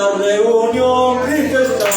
esta reunión, Cristo está.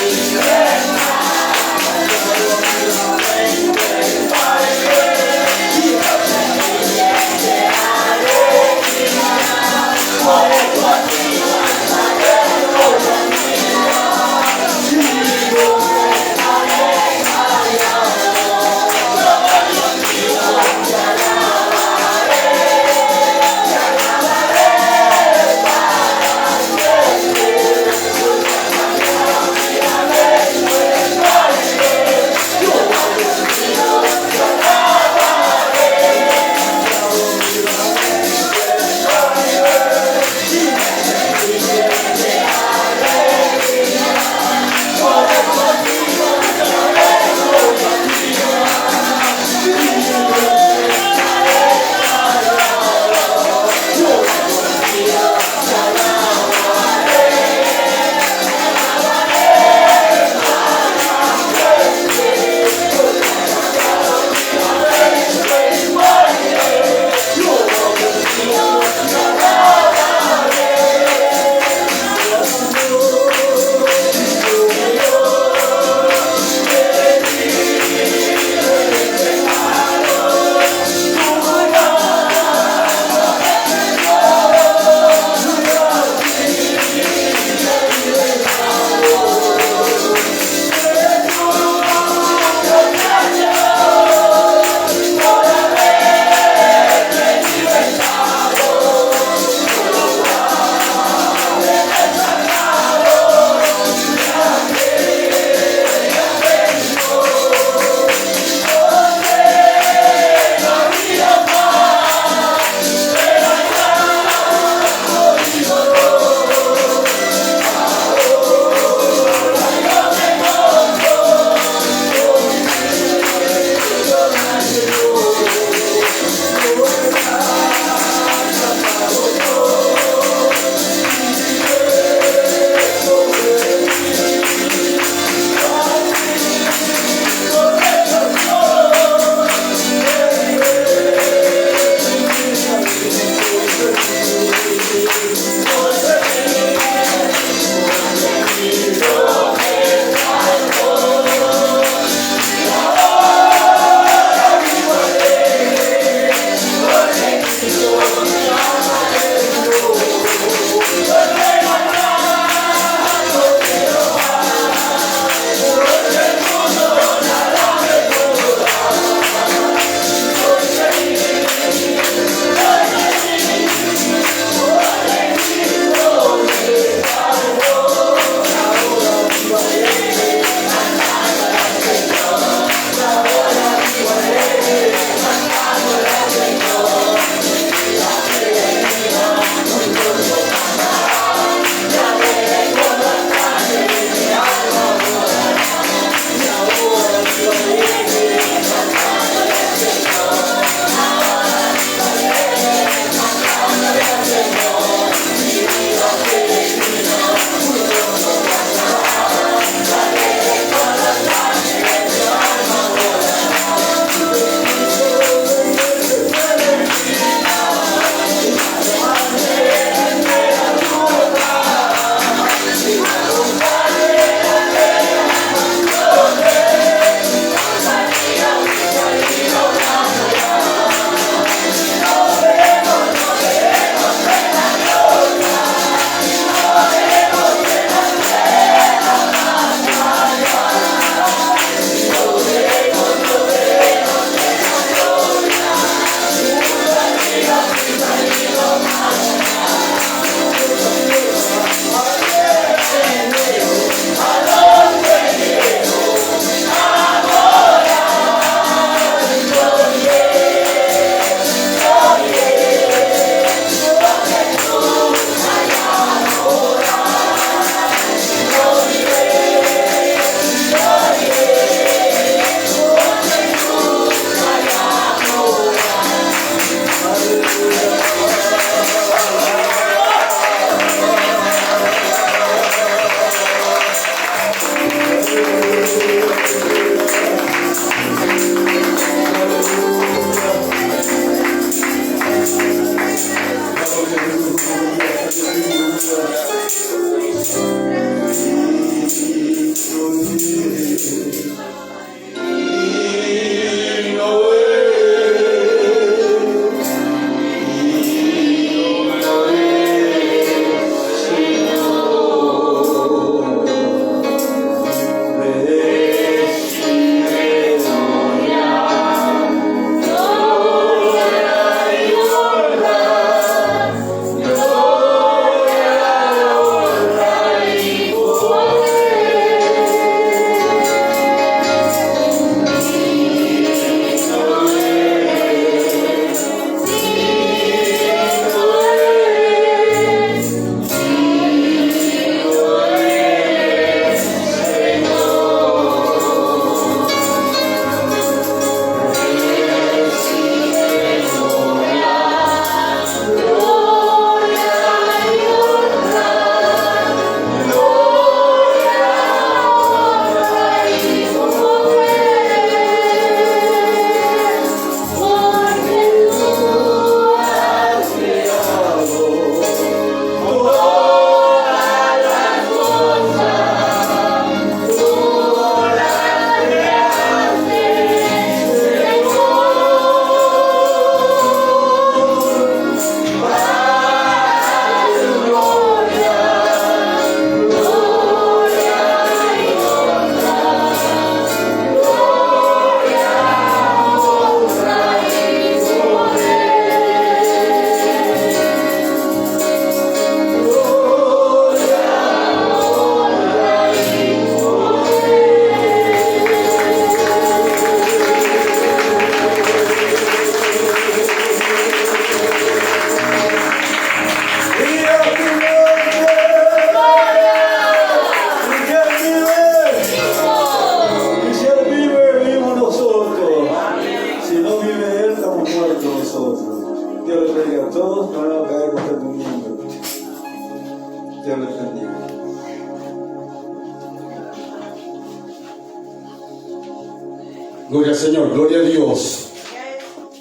Amen. Gloria al Señor, gloria a Dios.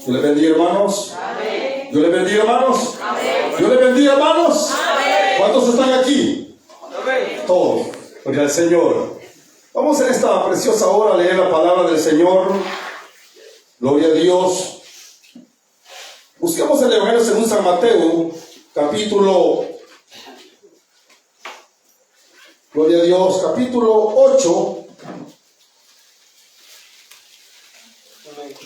Dios les bendiga, hermanos. Amén. Dios les bendiga, hermanos. Amén. Dios les bendiga, hermanos. Amén. ¿Cuántos están aquí? Amén. Todos. Gloria al Señor. Vamos en esta preciosa hora a leer la palabra del Señor. Gloria a Dios. Busquemos el Evangelio según San Mateo, capítulo, gloria a Dios, capítulo 8.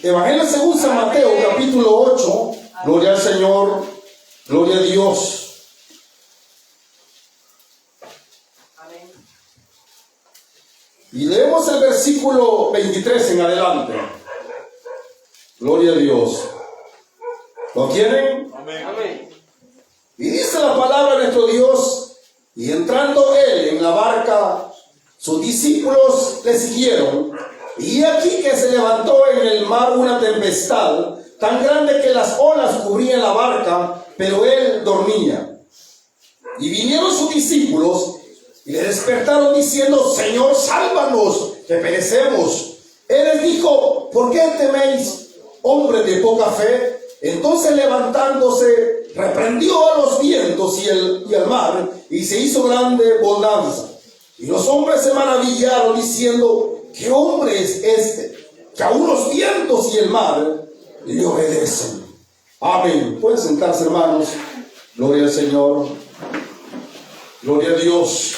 Evangelio según San Mateo, capítulo 8. Gloria al Señor, gloria a Dios. Y leemos el versículo 23 en adelante. Gloria a Dios. ¿Lo tienen? Amén. Y dice la palabra de nuestro Dios, y entrando él en la barca, sus discípulos le siguieron. Y aquí que se levantó en el mar una tempestad tan grande que las olas cubrían la barca, pero él dormía. Y vinieron sus discípulos y le despertaron diciendo: Señor, sálvanos, que perecemos. Él les dijo: ¿por qué teméis, hombres de poca fe? Entonces, levantándose, reprendió a los vientos y al mar, y se hizo grande bonanza. Y los hombres se maravillaron diciendo: ¿qué hombre es este, que aún los vientos y el mar le obedecen? Amén. Pueden sentarse, hermanos. Gloria al Señor. Gloria a Dios.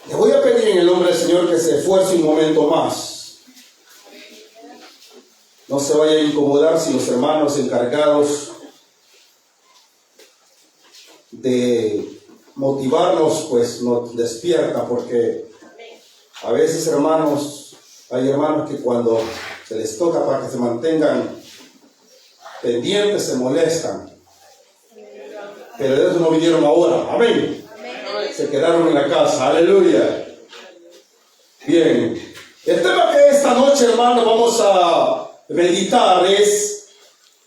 Le voy a pedir en el nombre del Señor que se esfuerce un momento más. No se vaya a incomodar si los hermanos encargados de motivarnos pues nos despierta, porque a veces, hermanos, hay hermanos que cuando se les toca para que se mantengan pendientes se molestan, pero de eso no vinieron ahora. Amén. Se quedaron en la casa. Aleluya. Bien, el tema que esta noche, hermanos, vamos a meditar es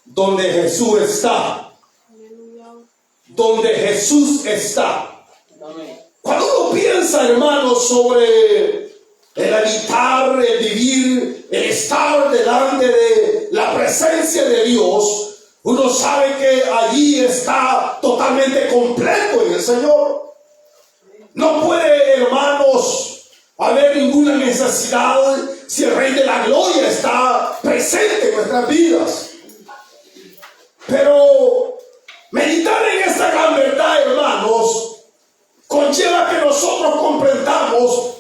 donde Jesús está. Donde Jesús está. Cuando uno piensa, hermanos, sobre el habitar, el vivir, el estar delante de la presencia de Dios, uno sabe que allí está totalmente completo en el Señor. No puede, hermanos, haber ninguna necesidad si el Rey de la Gloria está presente en nuestras vidas. Pero meditar en esta gran verdad, hermanos, conlleva que nosotros comprendamos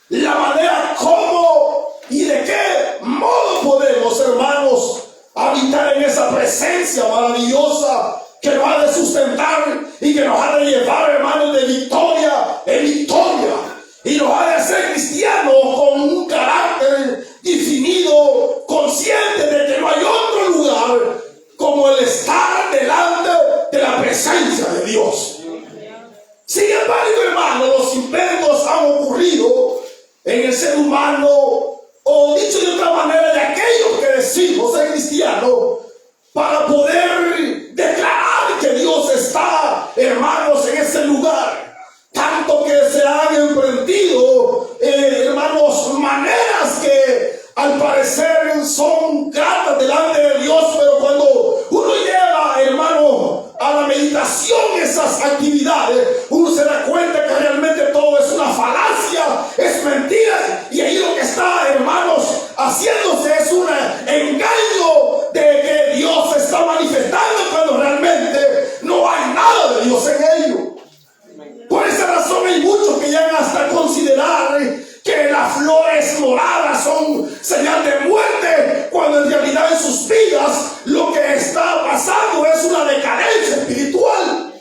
la manera cómo y de qué modo podemos, hermanos, habitar en esa presencia maravillosa que nos ha de sustentar y que nos ha de llevar, hermanos, de victoria en victoria, y nos ha de hacer cristianos con un carácter definido, consciente de que no hay otro lugar como el estar delante de la presencia de Dios. Sin embargo, hermanos, los inventos han ocurrido en el ser humano, o dicho de otra manera, de aquellos que decimos ser cristianos, para poder declarar que Dios está, hermanos, en ese lugar. Tanto que se han emprendido, hermanos, maneras que al parecer son gratas delante de Dios, pero cuando uno lleva, hermano, a la meditación esas actividades, uno se da cuenta que realmente todo es una falacia, es mentira, y ahí lo que está, hermanos, haciéndose es un engaño de que Dios se está manifestando cuando realmente no hay nada de Dios en ello. Por esa razón hay muchos que llegan hasta considerar que las flores moradas son señal de muerte, cuando en realidad en sus vidas lo que está pasando es una decadencia espiritual.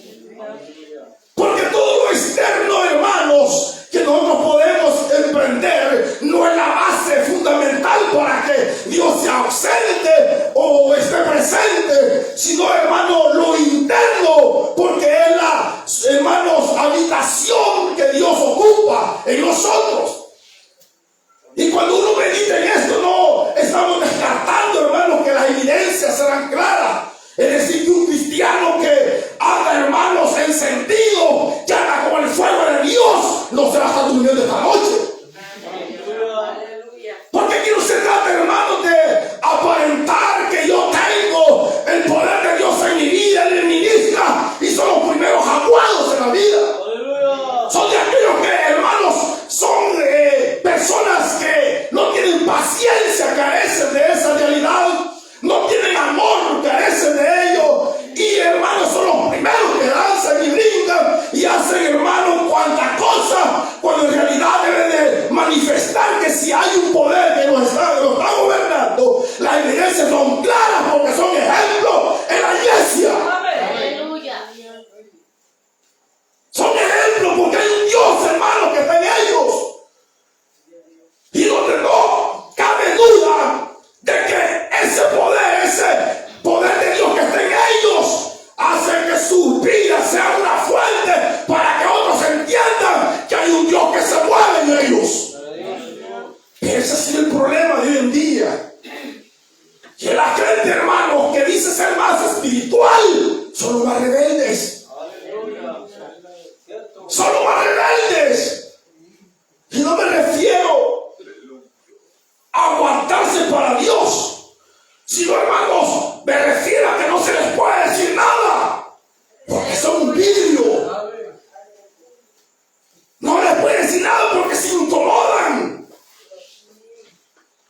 Porque todo lo externo, hermanos, que nosotros podemos emprender no es la base fundamental para que Dios se ausente o esté presente, sino, hermano, lo interno, porque es la, hermanos, habitación que Dios ocupa en nosotros. Y cuando uno medita en esto, no estamos descartando, hermanos, que las evidencias serán claras. Es decir, que un cristiano que anda, hermanos, encendido, que anda con el fuego de Dios, no se va a estar durmiendo esta noche. puede decir nada porque se incomodan.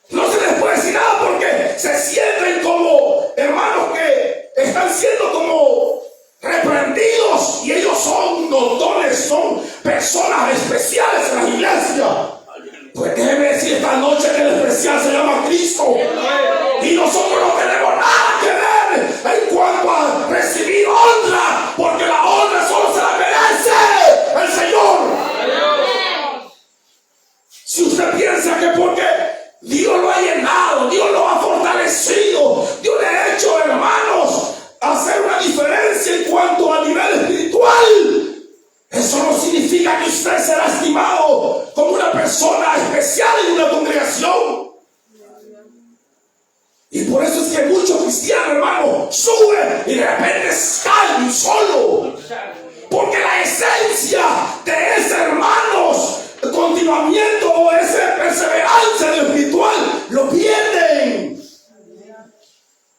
No se les puede decir nada porque se sienten como hermanos que están siendo como reprendidos, y ellos son dones, son personas especiales en la iglesia. Pues déjeme decir esta noche que el especial se llama Cristo, y nosotros no tenemos nada que ver en cuanto a recibir honra, porque la honra solo se la merece el Señor. Si usted piensa que porque Dios lo ha llenado, Dios lo ha fortalecido, Dios le ha hecho, hermanos, hacer una diferencia en cuanto a nivel espiritual, eso no significa que usted será estimado como una persona especial en una congregación. Y por eso es que muchos cristianos, hermano, suben y de repente caen solo, porque la esencia de ese, hermanos, continuamiento o esa perseverancia en lo espiritual lo pierden.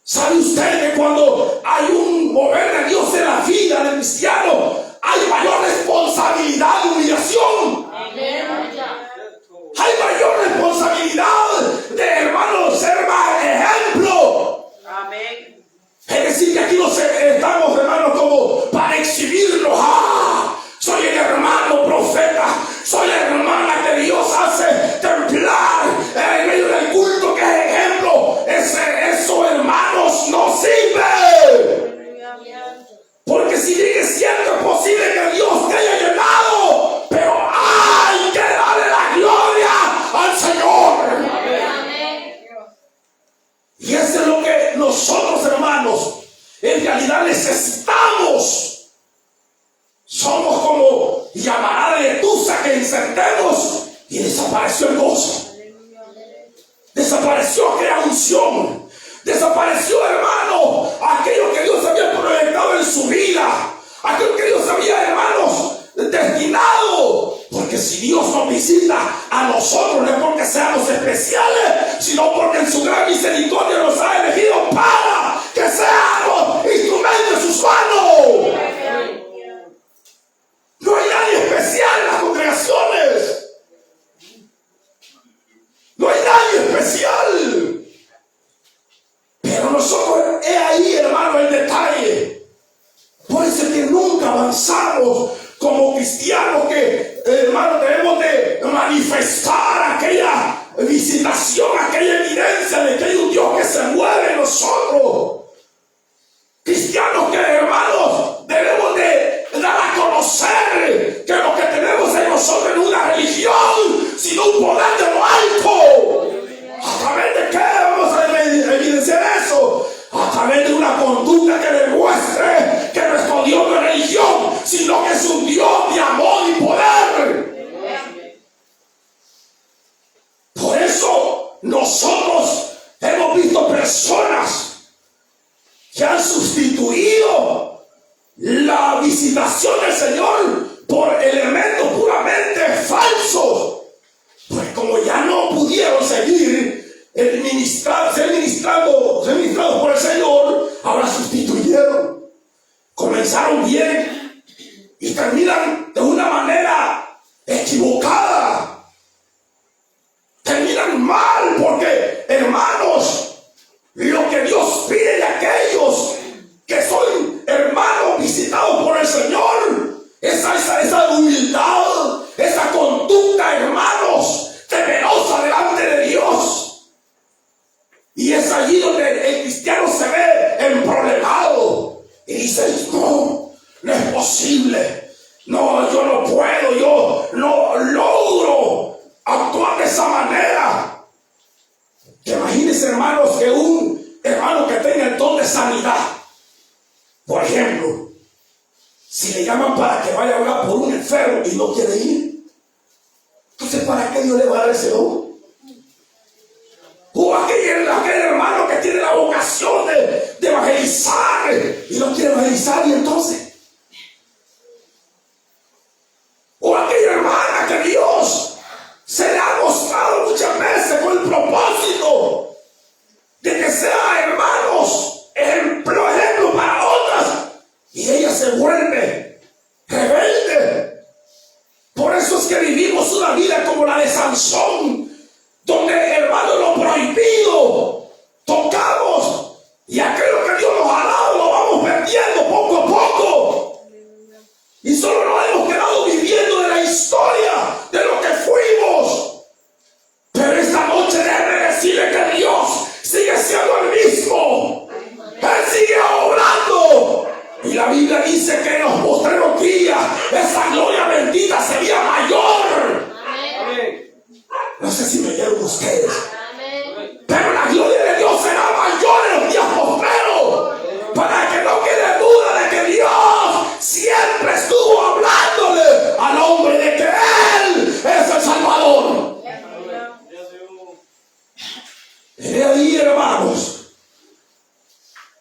¿Sabe usted que cuando hay un mover de Dios en la vida del cristiano, hay mayor responsabilidad de humillación? Hay mayor responsabilidad de, hermanos, ser más ejemplo. Es decir, que aquí nos estamos, hermanos, como para exhibirnos. Soy el hermano profeta, soy la hermana que Dios hace templar en medio del culto, que es ejemplo. Eso, hermanos, no sirve. Porque si bien es cierto, es posible que Dios te haya llenado, pero hay que darle la gloria al Señor. Y eso es lo que nosotros, hermanos, en realidad necesitamos. Somos como llamarada de Tusa que encendemos y desapareció el gozo. Desapareció aquella unción. Desapareció, hermano, aquello que Dios había proyectado en su vida. Aquello que Dios había, hermanos, destinado. Porque si Dios nos visita a nosotros, no es porque seamos especiales, sino porque en su gran misericordia nos ha elegido para que seamos instrumentos de sus manos. No hay nadie especial en las congregaciones. No hay nadie especial. Pero nosotros, he ahí, hermano, el detalle. Por eso es que nunca avanzamos como cristianos, que, hermano, debemos de manifestar aquella visitación, aquella evidencia de que hay un Dios que se mueve en nosotros. Cristianos que, hermanos, debemos de dar a conocer que lo que tenemos en nosotros no es una religión, sino un poder de lo alto. ¿A través de qué vamos a evidenciar eso? A través de una conducta que demuestre que nuestro Dios no es religión, sino que es un Dios de amor y poder. Por eso nosotros hemos visto personas que han sustituido la visitación del Señor por elementos puramente falsos. Pues como ya no pudieron seguir ser ministrados por el Señor, ahora sustituyeron. Comenzaron bien y terminan de una manera equivocada. Terminan mal porque, hermanos, lo que Dios pide de aquellos que son, hermanos, visitados por el Señor, esa humildad, esa conducta, hermanos, temerosa delante de Dios. Y es allí donde el cristiano se ve emproblemado y dice: no es posible, no, yo no puedo, yo no logro actuar de esa manera. Imagínense, hermanos, que un hermano que tenga el don de sanidad, por ejemplo, si le llaman para que vaya a hablar por un enfermo y no quiere ir, entonces ¿para qué Dios le va a dar ese don? O aquel hermano que tiene la vocación de evangelizar y no quiere evangelizar, y entonces, o aquella hermana que Dios se le ha mostrado muchas veces con el propósito de que sea, hermanos, ejemplo para otras, y ella se vuelve rebelde. Por eso es que vivimos una vida como la de Sansón, donde, hermano, lo prohibido tocamos, y aquello que Dios nos ha dado lo vamos perdiendo poco a poco, y solo nos hemos quedado viviendo de la historia de lo que fuimos. Pero esta noche déjeme decirle que Dios sigue siendo el mismo. Él sigue obrando. Y la Biblia dice que en los postreros días esa gloria bendita sería mayor. No sé si me oyeron ustedes. Pero la gloria de Dios será mayor en los días postreros. Para que no quede duda de que Dios siempre estuvo hablándole al hombre de que Él es el Salvador. He ahí, hermanos,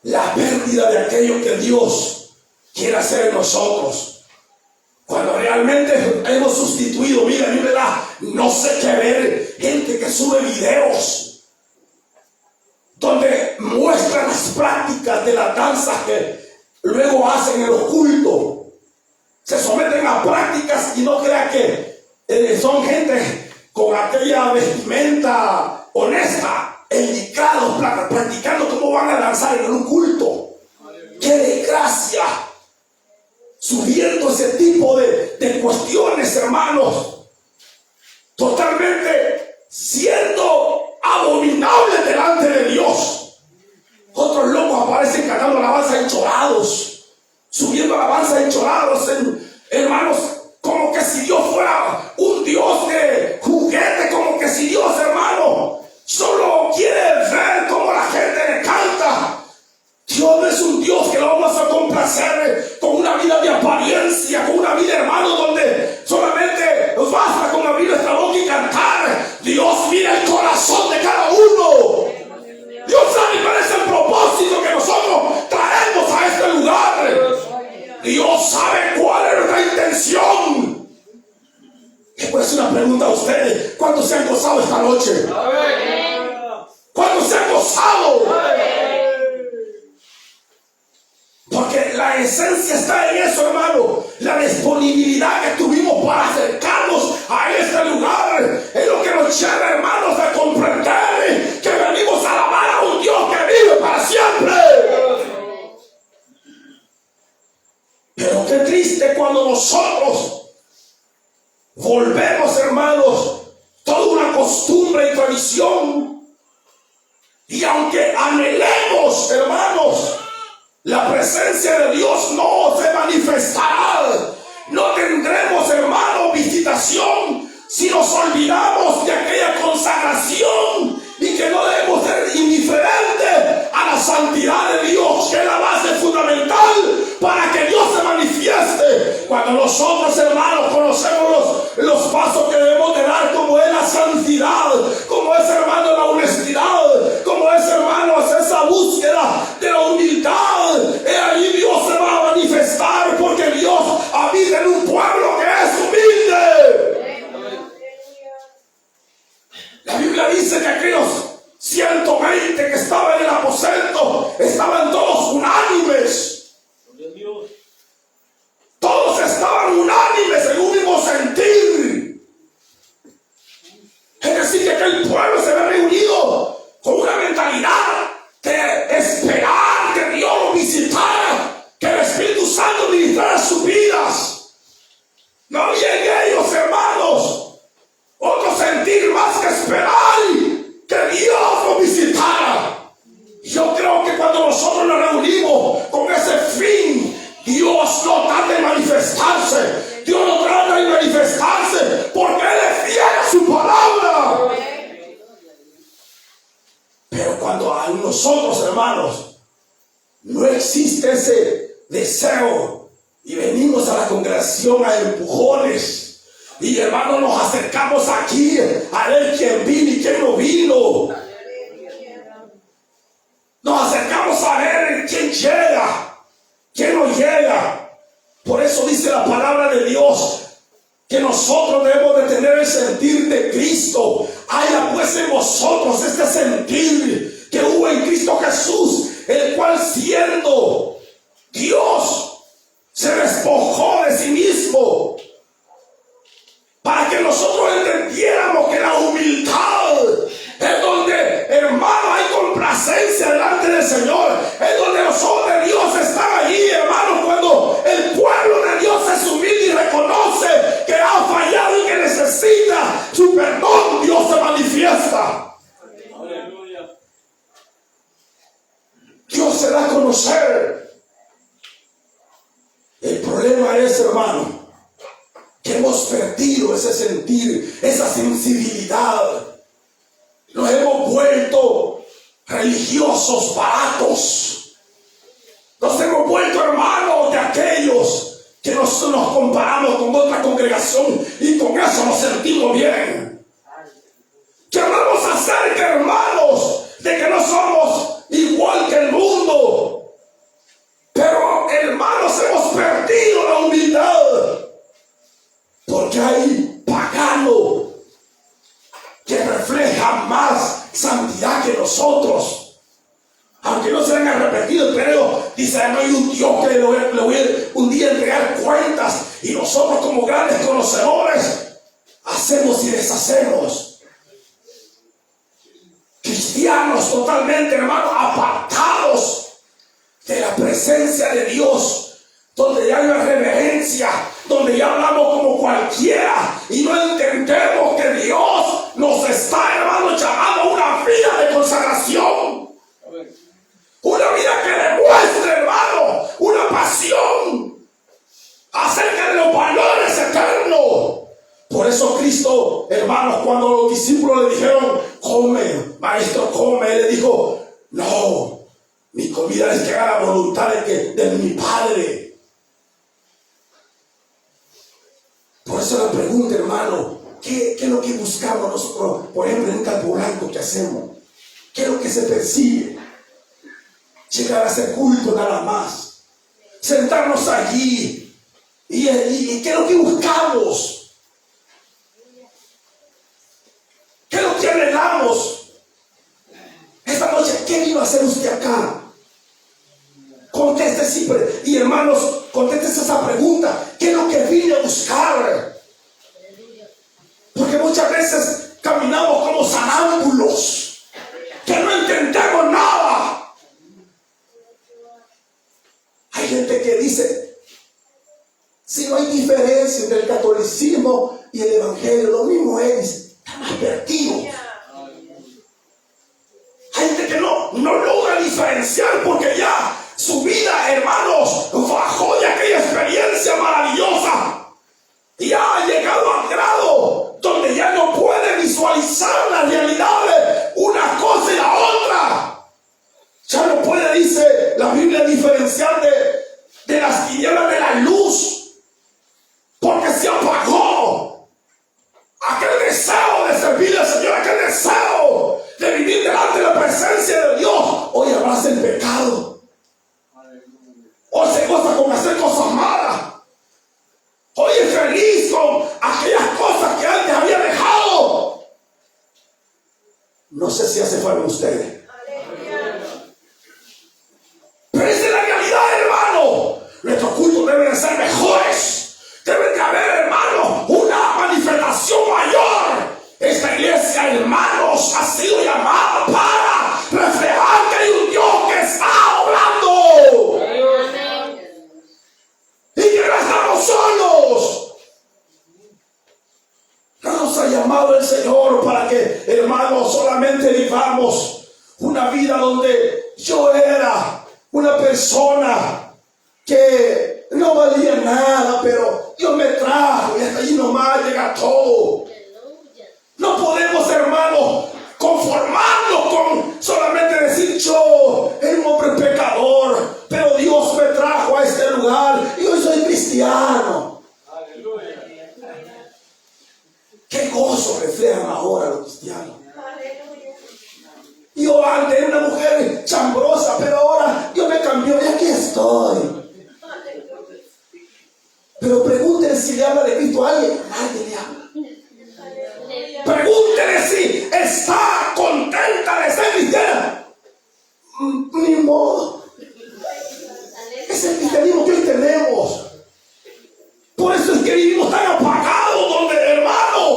la pérdida de aquello que Dios quiere hacer en nosotros. Cuando realmente hemos sustituido, mira, a mí me da no sé qué ver gente que sube videos donde muestran las prácticas de las danzas que luego hacen en los cultos. Se someten a prácticas y no crean que son gente con aquella vestimenta honesta, indicados, practicando cómo van a danzar en un culto. ¡Qué desgracia! Subiendo ese tipo de cuestiones, hermanos, totalmente siendo abominables delante de Dios. Otros locos aparecen cantando alabanza enchorados, subiendo alabanza enchorados, hermanos, como que si Dios fuera un Dios de juguete, como que si Dios, hermano, solo quiere ver cómo la gente le canta. Dios no es un Dios que lo vamos a complacer con una vida de apariencia, con una vida, hermano, donde solamente basta con abrir nuestra boca y cantar. Dios mira el corazón de cada uno. Dios sabe cuál es el propósito que nosotros traemos a este lugar. Dios sabe cuál es nuestra intención. Le voy a hacer una pregunta a ustedes. ¿Cuántos se han gozado esta noche? ¿Cuántos se han gozado? Porque la esencia está en eso, hermano. La disponibilidad que tuvimos para acercarnos a este lugar es lo que nos lleva, hermanos, a comprender que venimos a alabar a un Dios que vive para siempre. Pero qué triste cuando nosotros volvemos, hermanos, toda una costumbre y tradición. Y aunque anhelemos, hermanos, la presencia de Dios no se manifestará. No tendremos, hermano, visitación si nos olvidamos de aquella consagración y que no debemos ser indiferentes a la santidad de Dios, que es la base fundamental para que Dios se manifieste. Cuando nosotros, hermanos, conocemos los pasos que debemos de dar, como es la santidad, como es, hermano, la honestidad, como es, hermanos, esa búsqueda de la humildad, ahí Dios se va a manifestar, porque Dios habita en un pueblo que es humilde. La Biblia dice que aquellos 120 que estaban en el aposento estaban todos unánimes. Todos estaban unánimes en un mismo sentir. Es decir, que aquel pueblo se ve reunido con una mentalidad de esperar que Dios lo visitara, que el Espíritu Santo ministrara sus vidas. No había en ellos, hermanos, otro sentir más que esperar que Dios lo visitara. Yo creo que cuando nosotros nos reunimos con ese fin, Dios no trata de manifestarse. Dios no trata de manifestarse porque Él es fiel a su palabra. Pero cuando en nosotros, hermanos, no existe ese deseo y venimos a la congregación a empujones, y hermanos, nos acercamos aquí a ver quién vino y quién no vino. Nos acercamos a ver quién llega, quién no llega. Por eso dice la palabra de Dios que nosotros debemos de tener el sentir de Cristo. Haya pues en vosotros este sentir que hubo en Cristo Jesús, el cual siendo Dios se despojó de sí mismo para que nosotros entendiéramos que la humildad es donde, hermano, hay complacencia delante del Señor. Es donde los ojos de Dios están allí, hermano. Cuando el pueblo de Dios es humilde y reconoce que ha fallado y que necesita su perdón, Dios se manifiesta. Aleluya. Dios se da a conocer. El problema es, hermano, que hemos perdido ese sentir, esa sensibilidad. Nos hemos vuelto religiosos baratos. Nos hemos vuelto hermanos de aquellos que nos comparamos con otra congregación y con eso nos sentimos bien. Llamamos acerca, hermanos, de que no somos igual que el mundo. Pero, hermanos, hemos perdido la humildad. Porque hay paganos que reflejan más santidad que nosotros. Aunque no se han arrepentido, pero dice, no hay un Dios que le voy a un día entregar cuentas. Y nosotros como grandes conocedores hacemos y deshacemos. Cristianos totalmente, hermanos, apartados de la presencia de Dios, donde ya hay una reverencia, donde ya hablamos como cualquiera y no entendemos que Dios nos está, hermano, llamando a una vida de consagración, una vida que demuestre, hermano, una pasión acerca de los valores eternos. Por eso Cristo, hermanos, cuando los discípulos le dijeron, come, maestro, come, él le dijo, no, mi comida es que haga la voluntad de mi Padre. Por eso la pregunta, hermano, ¿qué es lo que buscamos nosotros, por ejemplo, en un campo blanco que hacemos? ¿Qué es lo que se persigue? Llegar a hacer culto nada más, sentarnos allí y ¿qué es lo que buscamos? ¿Qué es lo que anhelamos? Esta noche, ¿qué vino a hacer usted acá? Conteste siempre. Y hermanos, conteste esa pregunta. ¿Qué es lo que vine a buscar? Porque muchas veces caminamos como sonámbulos, que no entendemos nada. Hay gente que dice, si no hay diferencia entre el catolicismo y el evangelio, lo mismo es. Están advertidos. Hay gente que no logra diferenciar porque ya su vida, hermanos, bajó de aquella experiencia maravillosa y ha llegado al grado donde ya no puede visualizar la realidad de una cosa y la otra. Ya no puede, dice la Biblia, diferenciar de las tinieblas de la luz, porque se apagó aquel deseo de servir al Señor, aquel deseo de vivir delante de la presencia de Dios. Hoy abraza el pecado. Hoy se goza con hacer cosas malas. Hoy es feliz con aquellas cosas que antes había dejado. No sé si hace falta en ustedes. Pero esa es la realidad, hermano. Nuestros cultos deben de ser mejores. Debe de haber, hermanos, una manifestación mayor. Esta iglesia, hermanos, ha sido llamada para reflejar que hay un Dios que está obrando. Y que no estamos solos. No nos ha llamado el Señor para que, hermanos, solamente vivamos una vida donde yo era una persona que no valía nada, pero Dios me trajo y hasta allí nomás llega todo. No podemos, hermanos, conformarnos con solamente decir yo era un hombre pecador, pero Dios me trajo a este lugar y hoy soy cristiano. Aleluya. Qué gozo reflejan ahora los cristianos. Yo antes era una mujer chambrosa, pero ahora Dios me cambió y aquí estoy. Pero pregúntele si le habla de Cristo a alguien. Nadie le habla. Pregúntele si está contenta de ser cristiana. Ni modo. Es el cristianismo que hoy tenemos. Por eso es que vivimos tan apagados, donde, hermano,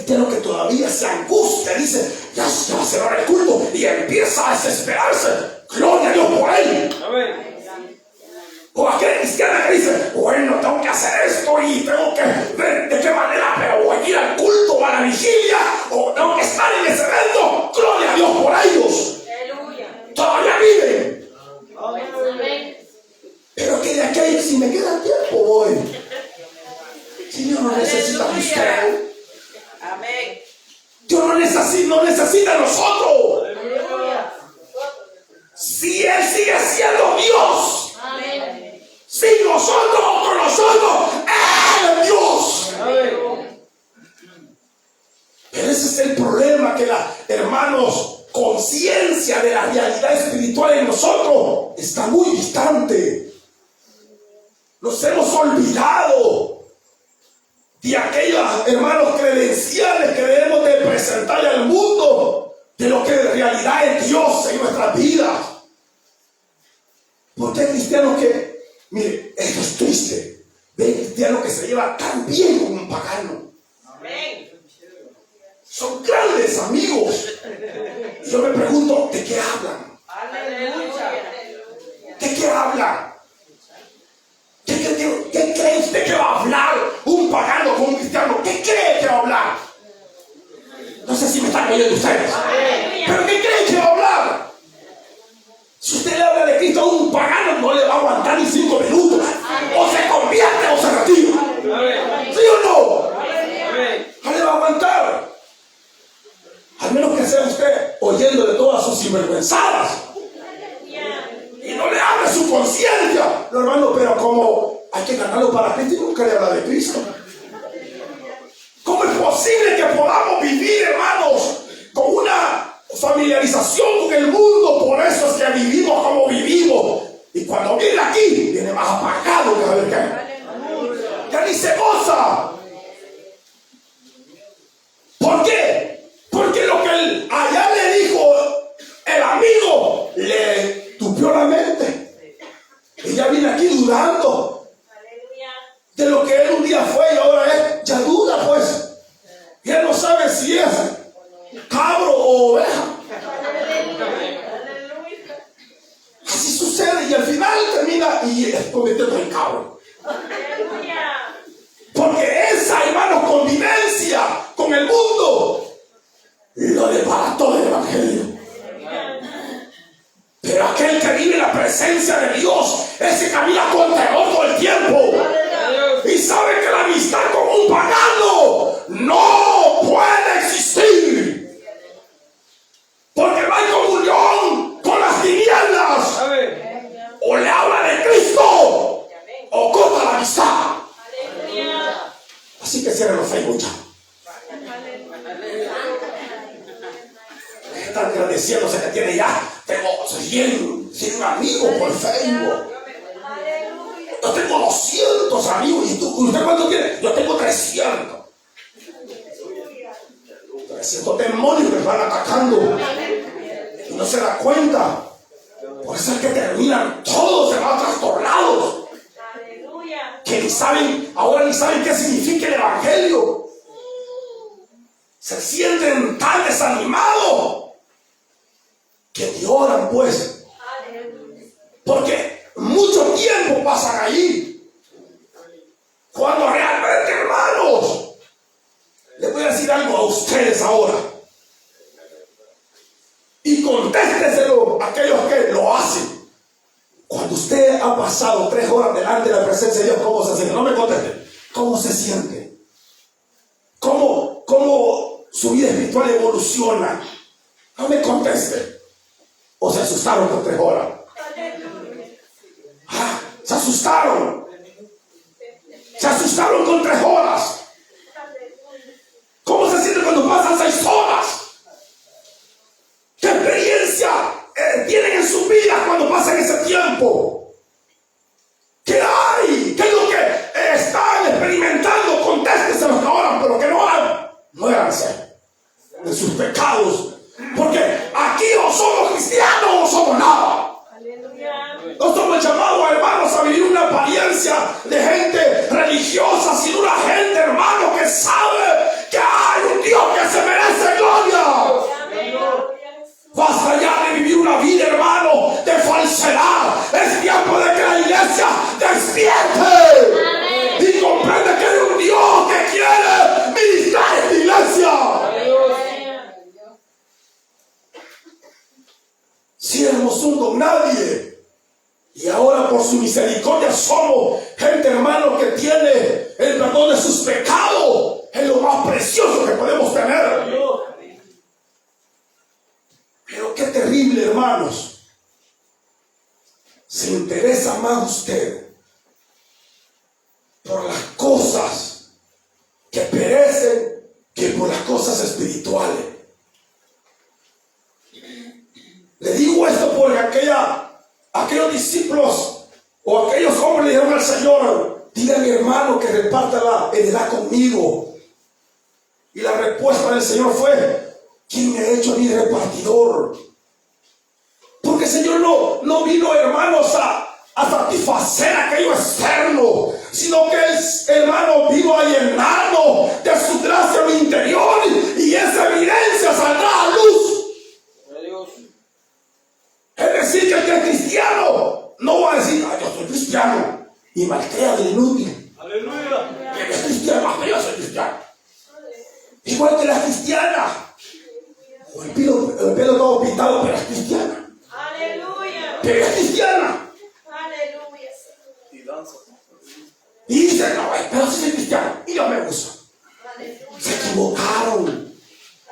cristiano que todavía se angustia, dice, ya va a cerrar el culto y empieza a desesperarse. Gloria a Dios por él. Amén. O aquella cristiana que dice, bueno, tengo que hacer esto y tengo que ver de qué manera, pero voy a ir al culto o a la vigilia, o tengo que estar en ese evento. Gloria a Dios por ellos. Aleluya. Todavía viven. Amén. Pero que de aquí, si me queda tiempo, voy. Señor, no necesita de usted. Amén. Dios no necesita de nosotros. Aleluya. Si Él sigue siendo Dios, Amén. sin nosotros o con nosotros, Él es Dios. Amén. Pero ese es el problema, que la, hermanos, conciencia de la realidad espiritual en nosotros está muy distante. Nos hemos olvidado de aquellos, hermanos, credenciales que debemos de presentarle al mundo de lo que en realidad es Dios en nuestras vidas. Porque hay cristianos que, mire, esto es triste, ve cristianos que se llevan tan bien con un pagano. Amén. Son grandes amigos. Y yo me pregunto, ¿de qué hablan? Aleluya. ¿De qué hablan? ¿Qué cree usted que va a hablar un pagano con un cristiano? ¿Qué cree que va a hablar? No sé si me están oyendo ustedes. ¿Pero qué cree que va a hablar? Si usted le habla de Cristo a un pagano, no le va a aguantar ni 5 minutos. O se convierte o se retira. Amén. ¿Sí o no? Amén. No le va a aguantar. Al menos que sea usted oyendo de todas sus sinvergüenzadas. Y no le abre su conciencia. No, hermano, pero como hay que ganarlo para Cristo y nunca le habla de Cristo. ¿Cómo es posible que podamos vivir, hermanos, con una familiarización con el mundo? Por eso es que vivimos como vivimos. Y cuando viene aquí, viene más apagado que a ver qué. Ya ni se goza. ¿Por qué? Porque lo que allá le dijo el amigo le tupió la mente. Ella viene aquí dudando de lo que él un día fue y ahora es, ya duda pues. Y él no sabe si es cabro o oveja. Así sucede y al final termina y es convirtiendo en cabro. Porque esa, hermano, convivencia con el mundo lo desbarató del evangelio. Pero aquel que vive en la presencia de Dios, ese camina con temor todo el tiempo. Y sabe que la amistad con un pagano no puede existir. Porque no hay comunión con las tinieblas. Amén. O le habla de Cristo o corta la amistad. Así que cierren los Facebook ya. Están agradeciéndose que tiene ya, tengo 100 amigos por Facebook. Yo tengo 200 amigos. ¿Y usted cuánto tiene? Yo tengo 300. 300 demonios que van atacando. Y no se da cuenta. Por eso es que terminan todos hermanos trastornados. Que ni saben, ahora ni saben qué significa el evangelio. Se sienten tan desanimados que lloran pues. Porque mucho tiempo pasan allí. Cuando realmente, hermanos, les voy a decir algo a ustedes ahora. Y contésteselo a aquellos que lo hacen. Cuando usted ha pasado 3 horas delante de la presencia de Dios, ¿cómo se siente? No me conteste. ¿Cómo se siente? ¿Cómo su vida espiritual evoluciona? No me conteste. ¿O se asustaron por 3 horas? Ah, se asustaron. Se asustaron con 3 horas. ¿Cómo se siente cuando pasan 6 horas? ¿Qué experiencia tienen en sus vidas cuando pasan ese tiempo? ¿Qué hay? ¿Qué es lo que están experimentando? Contéstese los que oran, pero que no hagan. Muéranse de sus pecados. Porque aquí o somos cristianos o somos nada. No somos llamados, hermanos, a vivir una apariencia de gente religiosa, sino una gente, hermano, que sabe que hay un Dios misericordia somos gente, hermano, que tiene el perdón de sus pecados. Es lo más precioso que podemos tener. Pero qué terrible, hermanos. Se interesa más usted por las cosas que perecen que por las cosas espirituales. Le digo esto porque aquellos discípulos o aquellos hombres le dijeron al Señor: diga a mi hermano que reparta la heredad conmigo. Y la respuesta del Señor fue: ¿quién me ha hecho a mí repartidor? Porque el Señor no vino, hermanos, a satisfacer aquello externo, sino que el hermano vino a llenarnos de su gracia en el interior, y esa evidencia saldrá a luz. Es decir, que el que es cristiano no va a decir: yo soy cristiano, y malcrea de inútil. Aleluya. Que es cristiano, yo soy cristiano. Igual que la cristiana, o el pelo todo pintado, pero es cristiana. Aleluya. Pero es cristiana. Aleluya. Y danza. Y dice: no, pero sí soy cristiano, y yo me gusta. Se equivocaron,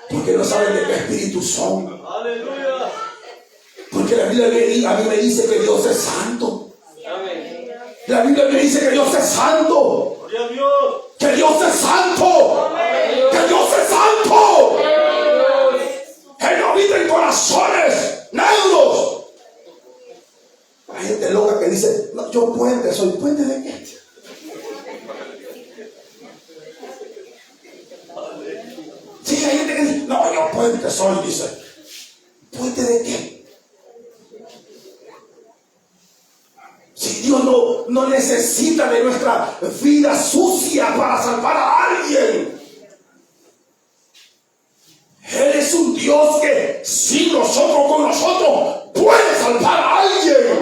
porque no saben de qué espíritu son. Aleluya. Porque la Biblia a mí me dice que Dios es santo. Amén. La Biblia me dice que Dios es santo. Gloria a Dios. Que Dios es santo. Que Dios es santo. Él no vive en corazones neutros. Hay gente loca que dice: no, yo puente, soy puente de qué. Sí, hay gente que dice: no, yo puente soy, dice. ¿Puente de qué? Si Dios no necesita de nuestra vida sucia para salvar a alguien. Él es un Dios que sin nosotros, con nosotros, puede salvar a alguien.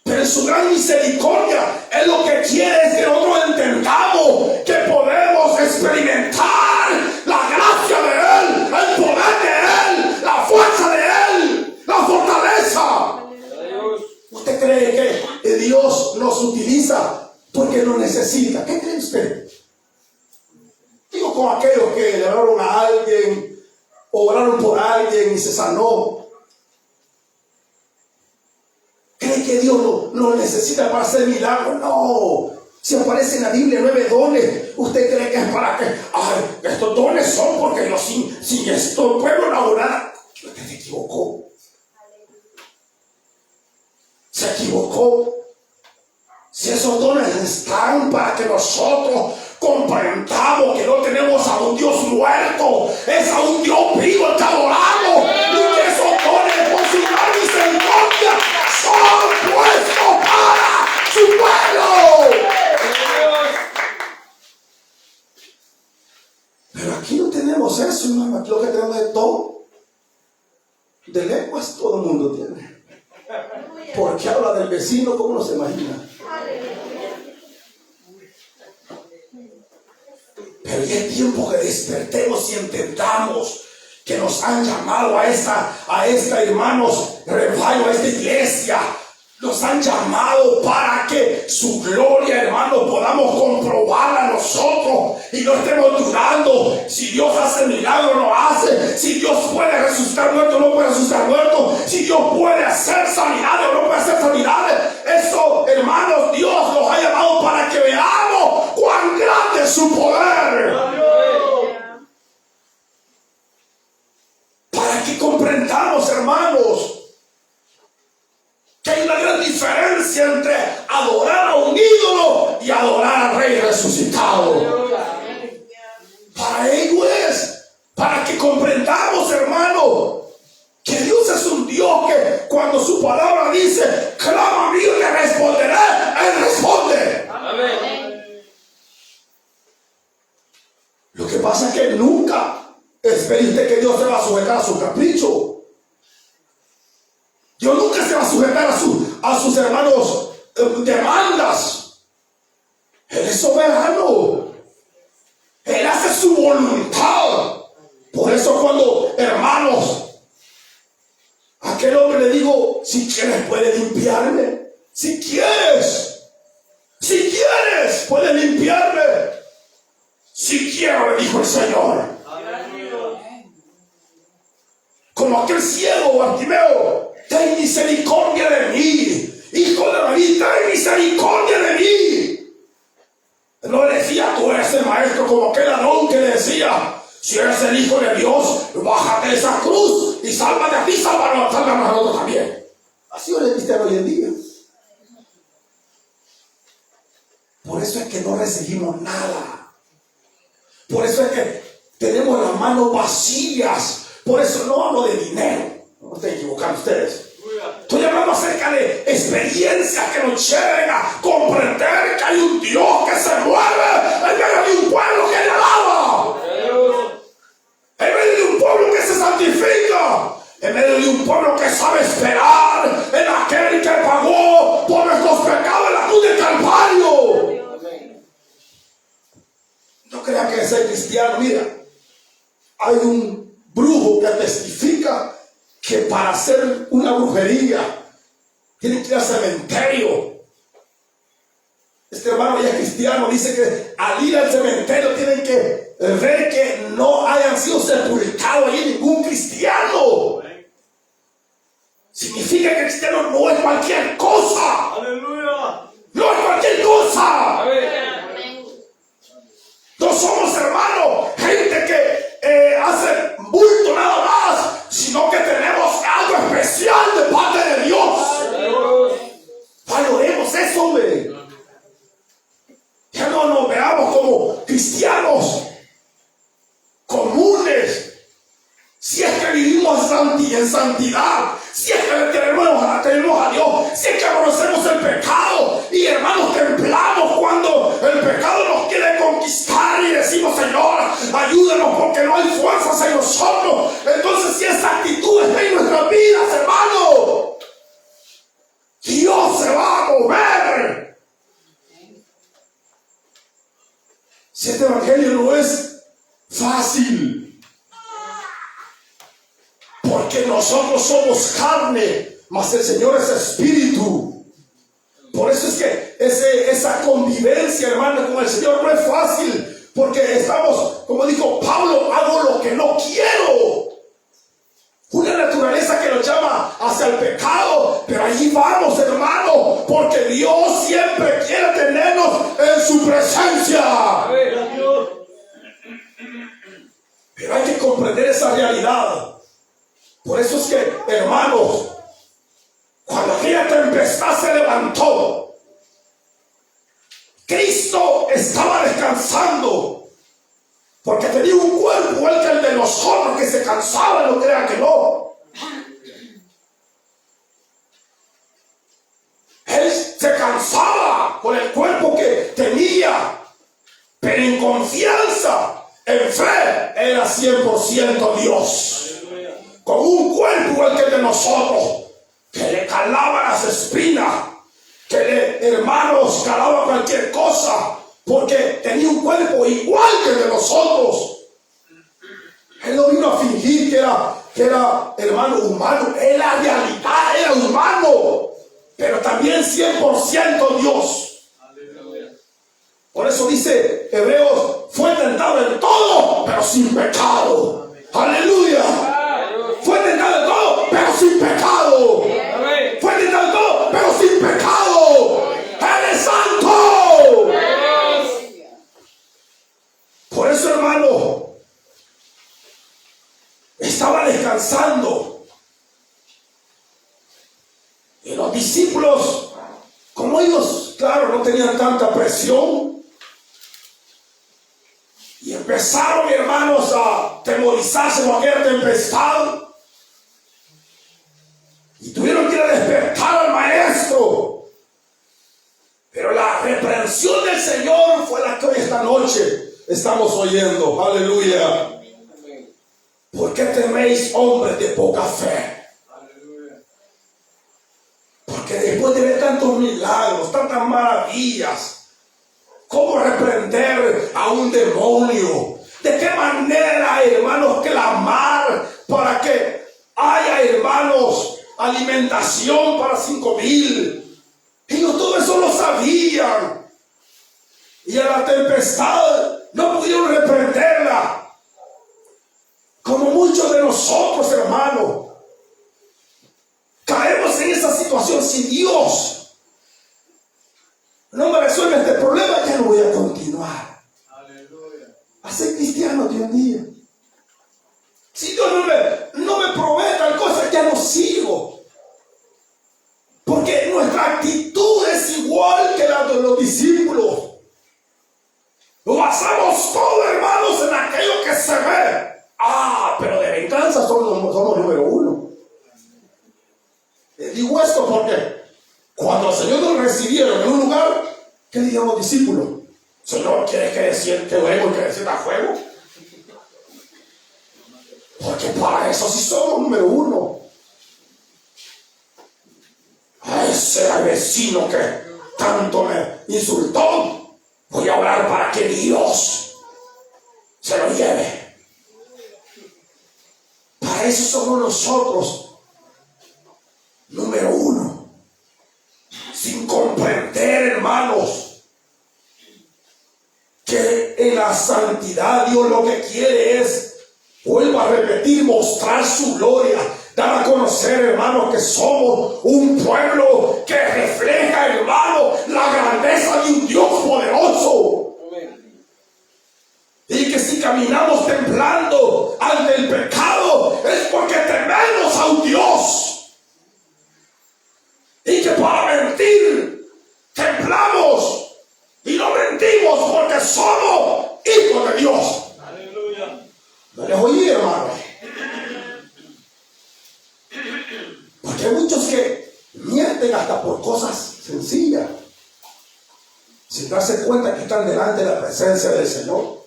Pero en su gran misericordia, Él lo que quiere es que nosotros entendamos que podemos experimentar la gracia de Él, el poder de Él, la fuerza de Él, la fortaleza. ¿Usted cree que Dios nos utiliza porque nos necesita? ¿Qué cree usted? Digo, con aquellos que le oraron a alguien, o oraron por alguien y se sanó. ¿Cree que Dios lo necesita para hacer milagros? No. Si aparece en la Biblia 9 dones, ¿usted cree que es para que? Ay, estos dones son porque yo sin esto el pueblo no hago nada. Usted se equivocó. Se equivocó. Si esos dones están para que nosotros comprendamos que no tenemos a un Dios muerto, es a un Dios vivo el que adoramos, y que esos dones por su gran misericordia son puestos para su pueblo. Pero aquí no tenemos eso, hermano. Aquí lo que tenemos es todo. De lenguas todo el mundo tiene. Porque habla del vecino como no se imagina. Pero ya es tiempo que despertemos y entendamos que nos han llamado a esta hermanos, rebaño, a esta iglesia. Nos han llamado para que su gloria, hermanos, podamos comprobarla nosotros y no estemos dudando si Dios hace milagro o no hace, si Dios puede resucitar muertos o no puede resucitar muertos, si Dios puede hacer sanidades o no puede hacer sanidades. Eso, hermanos, Dios nos ha llamado para que veamos cuán grande es su poder. Para que comprendamos, hermanos, que hay una gran diferencia entre adorar a un ídolo y adorar al Rey resucitado. Para ello es, para que comprendamos, hermano, que Dios es un Dios que cuando su palabra dice: clama a mí y le responderé, Él responde. Amén. Lo que pasa es que nunca espere usted que Dios se va a sujetar a su capricho. Dios nunca se va a sujetar a sus hermanos demandas. Él es soberano. Él hace su voluntad. Por eso cuando, hermanos, a aquel hombre le digo: si quieres puede limpiarme. quiero, le dijo el Señor. Como aquel ciego Bartimeo, ten misericordia de mí. Hijo de David, ten misericordia de mí. No le decía, tú eres el maestro, como aquel Aarón que le decía, si eres el Hijo de Dios, bájate de esa cruz y sálvate a ti, sálvanos a nosotros también. Así es el cristiano hoy en día. Por eso es que no recibimos nada. Por eso es que tenemos las manos vacías. Por eso no hablo de dinero. No estén equivocando ustedes. Estoy hablando acerca de experiencias que nos lleven a comprender que hay un Dios que se mueve en medio de un pueblo que le alaba. En medio de un pueblo que se santifica. En medio de un pueblo que sabe esperar en aquel que pagó por nuestros pecados en la cruz del Calvario. No crean que ser cristiano. Mira, hay un brujo que testifica que para hacer una brujería tienen que ir al cementerio. Este hermano ya es cristiano, dice que al ir al cementerio tienen que ver que no hayan sido sepultados allí ningún cristiano. Significa que el cristiano no es cualquier cosa. Aleluya. No es cualquier cosa. Amén. No somos, hermanos, gente que hace bulto nada más, sino que tenemos algo especial de parte de Dios. Valoremos eso, hombre. Ya no nos veamos como cristianos comunes. Si es que vivimos en santidad, si es que tenemos a Dios, si es que conocemos el pecado y hermanos templamos cuando el pecado nos quiere conquistar y decimos, Señor, ayúdanos porque no hay fuerzas en nosotros. Entonces, si esa actitud está en nuestras vidas, hermano, Dios se va a mover. Si este evangelio no es fácil, porque nosotros somos carne, mas el Señor es espíritu. Por eso es que esa convivencia, hermano, con el Señor no es fácil, porque estamos, como dijo Pablo, hago lo que no quiero. Una naturaleza que nos llama hacia el pecado, pero allí vamos, hermano, porque Dios siempre quiere tenernos en su presencia. Pero hay que comprender esa realidad. Por eso es que, hermanos, cuando aquella tempestad se levantó, Cristo estaba descansando, porque tenía un cuerpo igual que el de nosotros, que se cansaba, no crean que no. Él se cansaba con el cuerpo que tenía, pero en confianza, en fe, era 100% Dios. Con un cuerpo igual que el de nosotros, que le calaban las espinas, que le, hermanos, calaba cualquier cosa, porque tenía un cuerpo igual que el de nosotros. Él no vino a fingir que era hermano humano, en la realidad era humano, pero también 100% Dios. Por eso dice Hebreos, fue tentado en todo, pero sin pecado. Aleluya. Fue tentado en todo, pero sin pecado. Fue tentado en todo, pero sin pecado. Él es santo. Por eso, hermano, estaba descansando. Y los discípulos, como ellos, claro, no tenían tanta presión, y empezaron, hermanos, a temorizarse con aquella tempestad. Y tuvieron que ir a despertar al maestro. Pero la reprensión del Señor fue la que hoy esta noche estamos oyendo. Aleluya. ¿Por qué teméis, hombres de poca fe? Porque después de ver tantos milagros, tantas maravillas, ¿cómo reprender a un demonio? ¿De qué manera, hermanos, clamar para que haya, hermanos, alimentación para 5,000? Ellos todo eso lo sabían. Y a la tempestad no pudieron reprender nosotros, hermano, caemos en esa situación, si Dios no me resuelve este problema, ya no voy a continuar a ser cristiano de un día. Si Dios no me provee tal cosa, ya no sigo. Porque nuestra actitud es igual que la de los discípulos. Lo basamos todo, hermanos, en aquello que se ve. Pero de venganza somos número uno. Les digo esto porque cuando al Señor nos recibieron en un lugar, ¿qué dijeron los discípulos? Señor, ¿quieres que siente fuego y que sienta fuego? Porque para eso sí somos número uno. A ese vecino que tanto me insultó, voy a orar para que Dios se lo lleve. Para eso somos nosotros número uno. Sin comprender, hermanos, que en la santidad Dios lo que quiere es, vuelvo a repetir, mostrar su gloria, dar a conocer, hermanos, que somos un pueblo que refleja, hermano, la grandeza de un Dios poderoso. Y que si caminamos temblando ante el pecado es porque tememos a un Dios. Y que para mentir temblamos y no mentimos porque somos hijos de Dios. Aleluya. No les oí, hermano. Porque hay muchos que mienten hasta por cosas sencillas, sin darse cuenta que están delante de la presencia del Señor.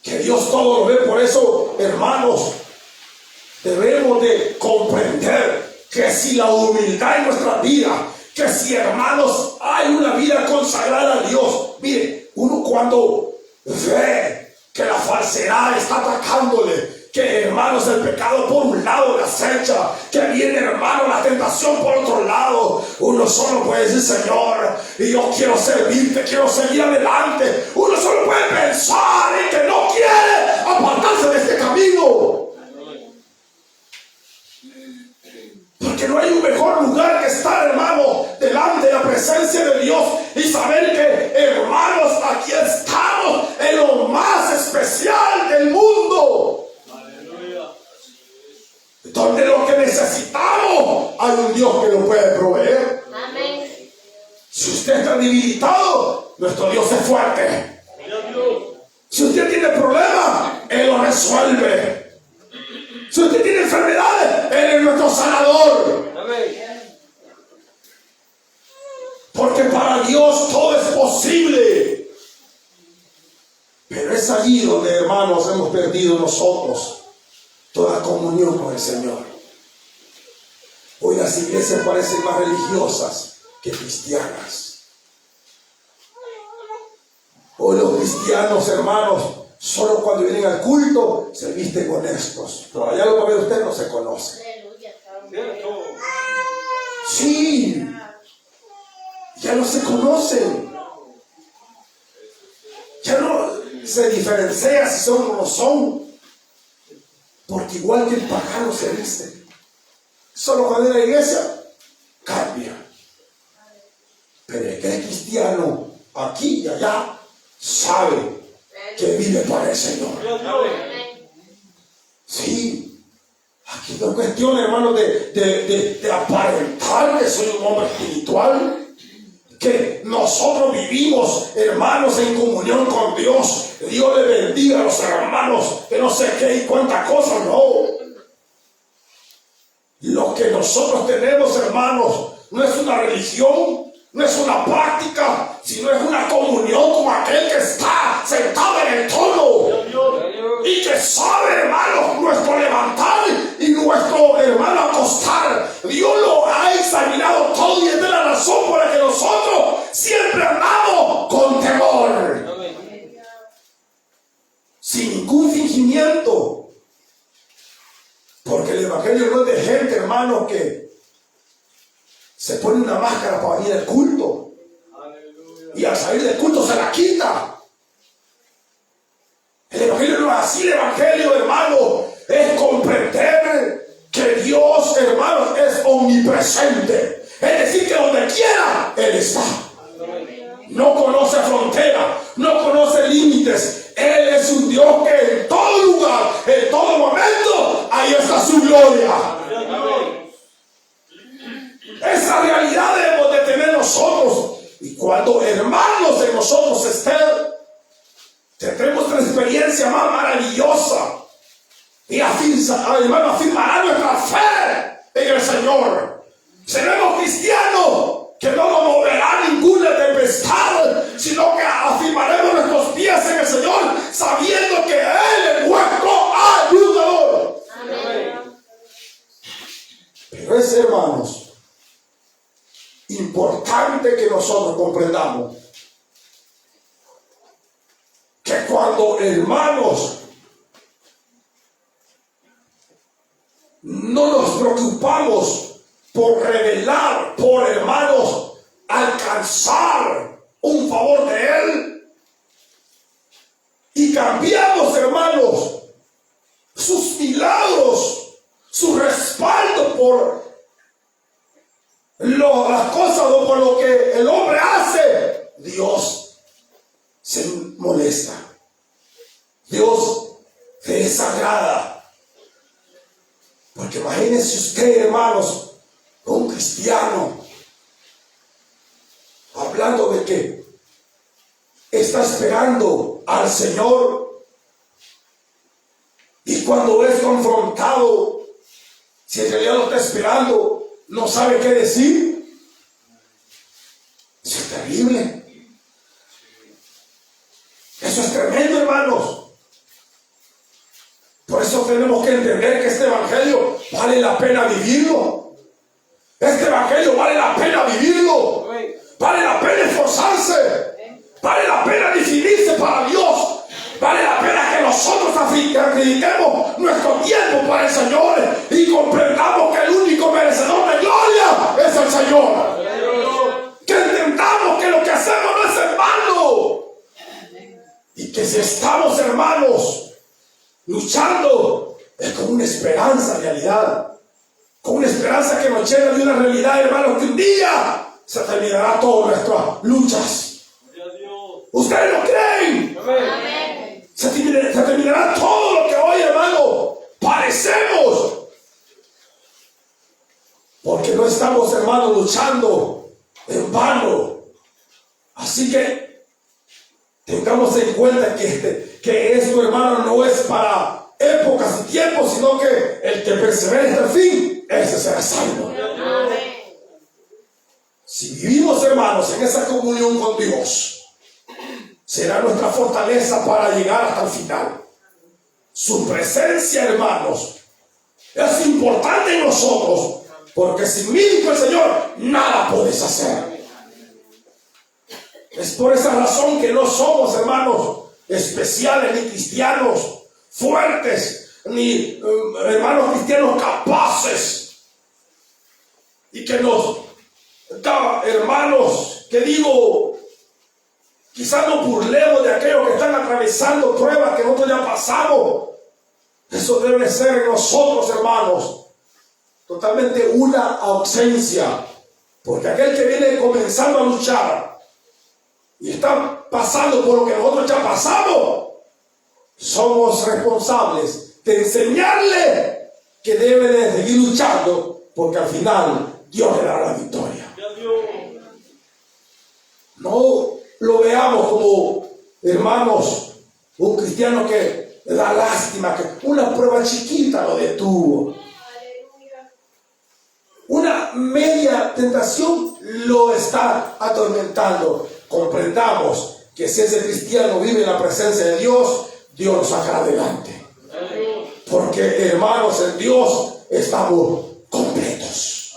Que Dios todo lo ve. Por eso, hermanos, debemos de comprender que si la humildad en nuestra vida, que si, hermanos, hay una vida consagrada a Dios. Mire, uno cuando ve que la falsedad está atacándole, que, hermanos, el pecado por un lado le acecha, que viene, hermano, la tentación por otro lado, uno solo puede decir: Señor, y yo quiero servirte, quiero seguir adelante. Uno solo puede pensar en que no quiere apartarse de este camino. Porque no hay un mejor lugar que estar, hermano, delante de la presencia de Dios y saber que, hermanos, aquí estamos en lo más especial del mundo. Donde lo que necesitamos, hay un Dios que lo puede proveer. Amén. Si usted está debilitado, nuestro Dios es fuerte. Si usted tiene problemas, Él lo resuelve. Si usted tiene enfermedades, Él es nuestro sanador. Amén. Porque para Dios todo es posible. Pero es allí donde, hermanos, hemos perdido nosotros toda comunión con el Señor. Hoy las iglesias parecen más religiosas que cristianas. Hoy los cristianos, hermanos, solo cuando vienen al culto se visten honestos. Pero allá lo que ve usted no se conoce. Cierto. Sí, ya no se conocen. Ya no se diferencia si son o no son. Porque igual que el pagano se viste, solo cuando en la iglesia cambia. Pero el que es cristiano aquí y allá sabe que vive para el Señor. Sí, aquí no es cuestión, hermano, de aparentar que soy un hombre espiritual. Que nosotros vivimos, hermanos, en comunión con Dios. Dios le bendiga a los hermanos de no sé qué y cuántas cosas, no. Lo que nosotros tenemos, hermanos, no es una religión, no es una práctica, sino es una comunión con aquel que está sentado en el trono y que sabe, hermanos, nuestro levantar y nuestro, hermano, acostar. Dios lo ha examinado todo y esta es la razón por la que nosotros siempre andamos con temor, sin ningún fingimiento. Porque el evangelio no es de gente, hermanos, que se pone una máscara para venir al culto y al salir del culto se la quita. El evangelio no es así. El evangelio, hermano, es comprender que Dios, hermanos, es omnipresente. Es decir, que donde quiera Él está. No conoce frontera, no conoce límites. Él es un Dios que en todo lugar, en todo momento, ahí está su gloria. Esa realidad debemos de tener nosotros. Y cuando hermanos de nosotros estén, tendremos una experiencia más maravillosa. Y hermano, afirmará nuestra fe en el Señor. Seremos cristianos que no nos moverá ninguna tempestad, sino que afirmaremos nuestros pies en el Señor, sabiendo que Él es nuestro ayudador. Amén. Pero es, hermanos, importante que nosotros comprendamos que cuando, hermanos, no nos preocupamos por revelar, por, hermanos, alcanzar un favor de Él, y cambiamos, hermanos, sus milagros, su respaldo por las cosas o por lo que el hombre hace, Dios se molesta. Dios se desagrada. Porque imagínense usted, hermanos, un cristiano hablando de que está esperando al Señor, y cuando es confrontado, si en realidad lo está esperando, no sabe qué decir. Eso es terrible. Eso es tremendo, hermanos. Por eso tenemos que entender que este evangelio vale la pena vivirlo. Este evangelio vale la pena vivirlo. Vale la pena esforzarse. Vale la pena decidirse para Dios. Vale la pena que nosotros dediquemos nuestro tiempo para el Señor y comprendamos que el único merecedor de gloria es el Señor. Que entendamos que lo que hacemos no es en vano. Y que si estamos, hermanos, luchando, es con una esperanza, realidad. Con una esperanza que nos llena de una realidad, hermanos, que un día se terminará todas nuestras luchas. ¿Ustedes lo creen? Amén. Se terminará todo lo que hoy, hermano, padecemos. Porque no estamos, hermano, luchando en vano. Así que tengamos en cuenta que esto, hermano, no es para épocas y tiempos, sino que el que persevere hasta el fin, ese será salvo. Amén. Si vivimos, hermanos, en esa comunión con Dios, será nuestra fortaleza para llegar hasta el final. Su presencia, hermanos, es importante en nosotros, porque sin mí, dijo el Señor, nada puedes hacer. Es por esa razón que no somos, hermanos, especiales, ni cristianos fuertes, ni hermanos cristianos capaces, y que nos da, hermanos, que digo, quizás nos burlemos de aquellos que están atravesando pruebas que nosotros ya pasamos. Eso debe ser en nosotros, hermanos, totalmente una ausencia, porque aquel que viene comenzando a luchar y está pasando por lo que nosotros ya pasamos, somos responsables de enseñarle que debe de seguir luchando, porque al final Dios le dará la victoria. No lo veamos como, hermanos, un cristiano que le da lástima, que una prueba chiquita lo detuvo. Una media tentación lo está atormentando. Comprendamos que si ese cristiano vive en la presencia de Dios, Dios lo sacará adelante. Porque, hermanos, en Dios estamos completos.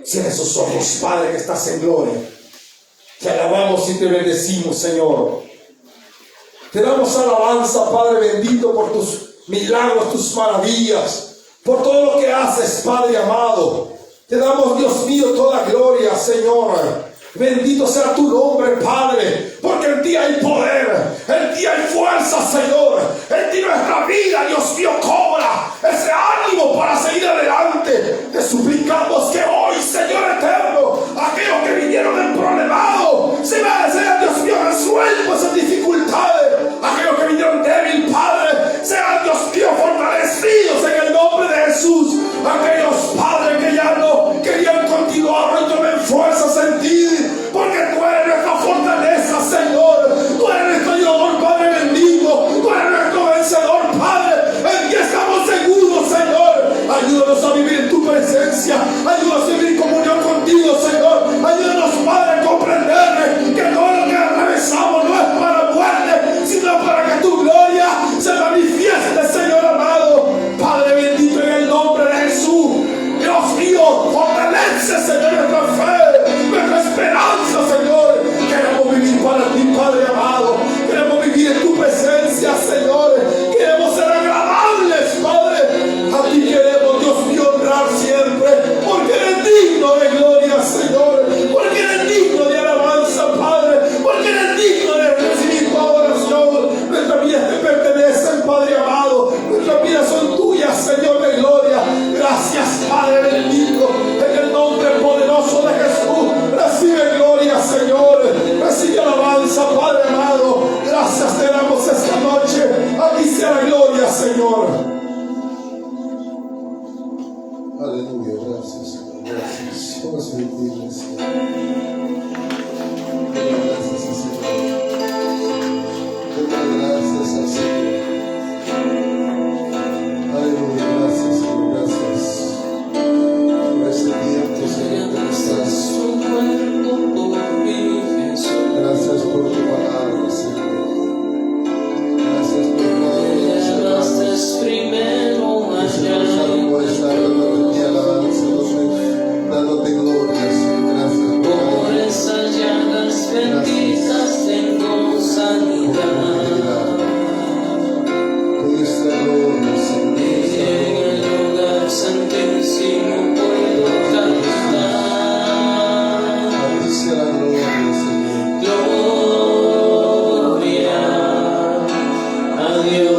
Cierra sus ojos, Padre que estás en gloria. Te alabamos y te bendecimos, Señor. Te damos alabanza, Padre bendito, por tus milagros, tus maravillas, por todo lo que haces, Padre amado. Te damos, Dios mío, toda gloria, Señor. Bendito sea tu nombre, Padre, porque en ti hay poder, en ti hay fuerza, Señor. En ti nuestra vida, Dios mío, cobra suplicamos que hoy, Señor eterno, aquellos que vinieron emproblemados, sean, Dios mío, resueltos esas dificultades. Aquellos que vinieron débil, Padre, sean, Dios mío, fortalecidos en el nombre de Jesús. Aquellos, Padre, que ya no querían continuar, hoy tomen fuerzas en ti, porque tú eres nuestra fortaleza, Señor. Tú eres nuestro ayudador, Padre bendito. Tú eres nuestro vencedor, Padre. En ti estamos seguros, Señor. Ayúdanos a vivir en tu presencia. Ayúdanos a vivir en comunión contigo, Señor. Ayúdanos, Padre, a comprender que todo lo que atravesamos no es para muerte, sino para que tu gloria se manifieste, Señor amado. Padre bendito, en el nombre de Jesús. Dios mío, fortalece, Señor, nuestra fe, nuestra esperanza, Señor. Queremos vivir para ti, Padre amado. Queremos vivir en tu presencia, Señor. Queremos ser agradables, Padre. A ti queremos, Dios mío, honrar siempre, porque eres digno de gloria, Señor. Porque eres digno de alabanza, Padre. Porque eres digno de recibir tu adoración. Nuestras vidas te pertenecen, Padre amado. Nuestras vidas son tuyas, Señor de gloria. Gracias, Padre bendito. En el nombre poderoso de Jesús, recibe gloria, Señor. Recibe alabanza, Padre amado. Gracias te damos esta noche. A ti sea la gloria, Señor. Aleluya, gracias, Señor. Gracias. Vamos a bendiga, Señor. Gracias al Señor. Gracias al Señor. Aleluya, gracias, Señor. Gracias por este tiempo, Señor, que nos das. Gracias por tu palabra, Señor. Gracias por todo, Señor. Señor, por estar dándote alabanza, dándote gloria, Señor. Gracias por esas llagas benditas tengo sanidad. esta gloria, Señor. En el lugar santísimo puedo cantar. A ti sea la gloria, Señor. Gloria a Dios.